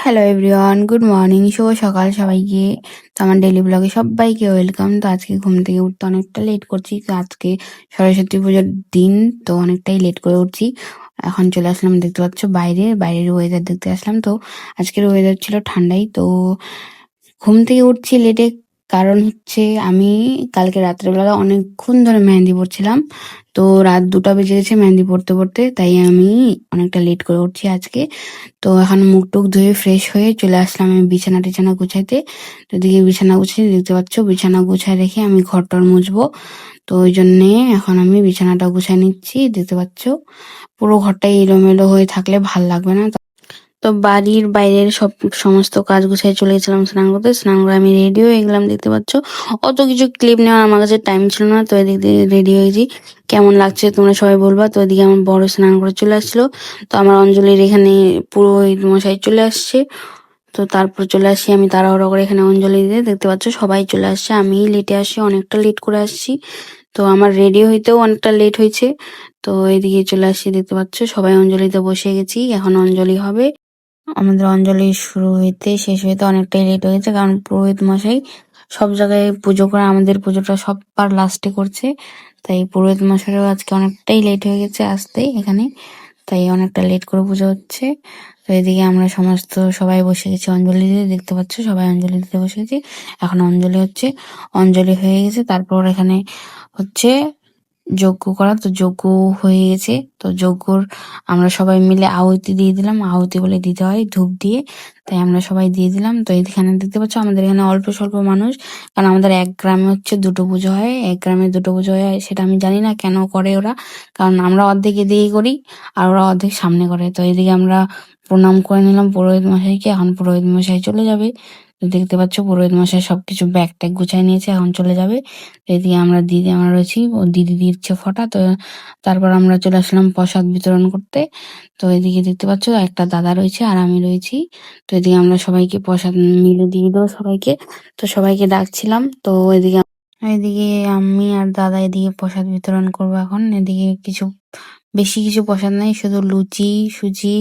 Hello everyone, good morning, শুভ সকাল সবাইকে। তো আমার ডেইলি ব্লগে সবাইকে ওয়েলকাম। তো আজকে ঘুম থেকে উঠতে অনেকটা লেট করছি, তো আজকে সরস্বতী পুজোর দিন, তো অনেকটাই লেট করে উঠছি। এখন চলে আসলাম, দেখতে পাচ্ছ বাইরের ওয়েদার দেখতে আসলাম। তো আজকের ওয়েদার ছিল ঠান্ডাই। তো ঘুম থেকে উঠছি লেটে, কারণ হচ্ছে আমি কালকে রাত্রেবেলা অনেকক্ষণ ধরে মেহেন্দি পড়ছিলাম। তো রাত 2টা বেজে গেছে মেহেন্দি পড়তে পড়তে, তাই আমি অনেকটা লেট করে উঠছি আজকে। তো এখন মুখ টুক ধুয়ে ফ্রেশ হয়ে চলে আসলাম আমি বিছানা টিছানা গুছাইতে। তো এদিকে বিছানা গুছিয়ে দেখতে পাচ্ছ, বিছানা গুছায় রেখে আমি ঘরটর মুছবো। তো ওই জন্যে এখন আমি বিছানাটা গুছাই নিচ্ছি। দেখতে পাচ্ছ পুরো ঘরটাই এলোমেলো হয়ে থাকলে ভাল লাগবে না। তো বাড়ির বাইরের সমস্ত কাজ গুছাই চলে গেছিলাম স্নান করতে। স্নান করে আমি রেডি হয়ে গেলাম, দেখতে পাচ্ছ। অত কিছু ক্লিপ নেওয়ার আমার কাছে টাইম ছিল না, তো এদিক দিয়ে রেডি হয়েছি। কেমন লাগছে তোমরা সবাই বলবা। তো এদিকে আমার বড় স্নান করে চলে আসছিল। তো আমার অঞ্জলির এখানে পুরোহিত মশাই চলে আসছে। তো তারপর চলে আসছি আমি তাড়াহুড়ো করে এখানে অঞ্জলি দিতে। দেখতে পাচ্ছ সবাই চলে আসছে, আমি লেটে আসছি, অনেকটা লেট করে আসছি। তো আমার রেডি হইতেও অনেকটা লেট হয়েছে। তো এদিকে চলে আসছি, দেখতে পাচ্ছ সবাই অঞ্জলিতে বসে গেছি, এখন অঞ্জলি হবে। আমাদের অঞ্জলি শুরু হইতে শেষ হইতে অনেকটাই লেট হয়ে গেছে, কারণ পুরোহিত মশাই সব জায়গায় পুজো করে, আমাদের পুজোটা সবার লাস্টে করছে। তাই পুরোহিত মশাইও আজকে অনেকটাই লেট হয়ে গেছে আসতে এখানে, তাই অনেকটা লেট করে পুজো হচ্ছে। তো এদিকে আমরা সবাই বসে গেছি অঞ্জলি দিতে। দেখতে পাচ্ছ সবাই অঞ্জলি দিতে বসে গেছি। এখন অঞ্জলি হচ্ছে, অঞ্জলি হয়ে গেছে, তারপর এখানে হচ্ছে যজ্ঞ করা। তো যজ্ঞ হয়ে গেছে, তো যজ্ঞর আমরা সবাই মিলে আহুতি দিয়ে দিলাম। আহুতি বলে দিতে হয় ধূপ দিয়ে, তাই আমরা সবাই দিয়ে দিলাম। তো এখানে দেখতে পাচ্ছ আমাদের এখানে অল্প স্বল্প মানুষ, কারণ আমাদের এক গ্রামে হচ্ছে দুটো পুজো হয়, এক গ্রামে দুটো পুজো হয়। সেটা আমি জানি না কেন করে ওরা, কারণ আমরা অর্ধেক এদিকে করি আর ওরা অর্ধেক সামনে করে। তো এদিকে আমরা প্রণাম করে নিলাম পুরোহিত মশাইকে, এখন পুরোহিত মশাই চলে যাবে। তো দেখতে পাচ্ছ পুরোহিত মশাই সবকিছু ব্যাগ ট্যাগ গুছাই নিয়েছে, এখন চলে যাবে। এদিকে আমরা রয়েছি, ও দিদি দিচ্ছে ফটা। তো তারপর আমরা চলে আসলাম প্রসাদ বিতরণ করতে। তো এদিকে দেখতে পাচ্ছ একটা দাদা রয়েছে আর আমি রয়েছি। তো এদিকে আমরা সবাইকে প্রসাদ মিলে দিয়ে দেবো সবাইকে। তো সবাইকে ডাকছিলাম। তো এদিকে আমি আর দাদা এদিকে প্রসাদ বিতরণ করবো এখন। এদিকে বেশি কিছু প্রসাদ নাই, শুধু লুচি, সুজি,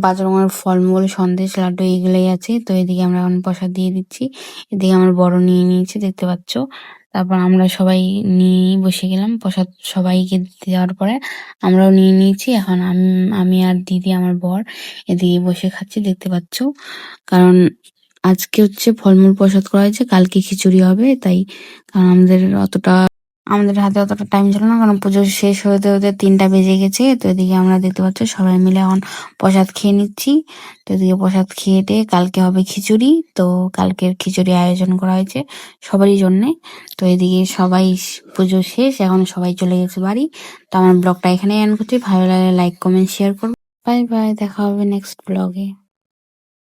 5 রকমের ফলমূল, সন্দেশ, লাড্ডু এইগুলোই আছে। তো এদিকে আমরা এখন প্রসাদ দিয়ে দিচ্ছি। এদিকে আমার বড় নিয়ে নিয়েছে, দেখতে পাচ্ছ। তারপর আমরা সবাই নিয়ে বসে গেলাম প্রসাদ, সবাইকে দেওয়ার পরে আমরাও নিয়ে নিয়েছি। এখন আমি আর দিদি আমার বর এদিকে বসে খাচ্ছি, দেখতে পাচ্ছ। কারণ আজকে হচ্ছে ফলমূল প্রসাদ করা হয়েছে, কালকে খিচুড়ি হবে, তাই। কারণ আমাদের হাতে অতটা টাইম ছিল না, কারণ পুজো শেষ হতে হতে 3টা বেজে গেছে। তো এদিকে আমরা দেখতে পাচ্ছ সবাই মিলে এখন প্রসাদ খেয়ে নিচ্ছি। তো এদিকে প্রসাদ খেয়ে কালকে হবে খিচুড়ি। তো কালকের খিচুড়ি আয়োজন করা হয়েছে সবারই জন্যে। তো এদিকে সবাই পুজো শেষ, এখন সবাই চলে গেছে বাড়ি। তো আমার ব্লগটা এখানেই এন্ড করছি। ভালো লাগলে লাইক কমেন্ট শেয়ার করবো। বাই বাই, দেখা হবে নেক্সট ব্লগে।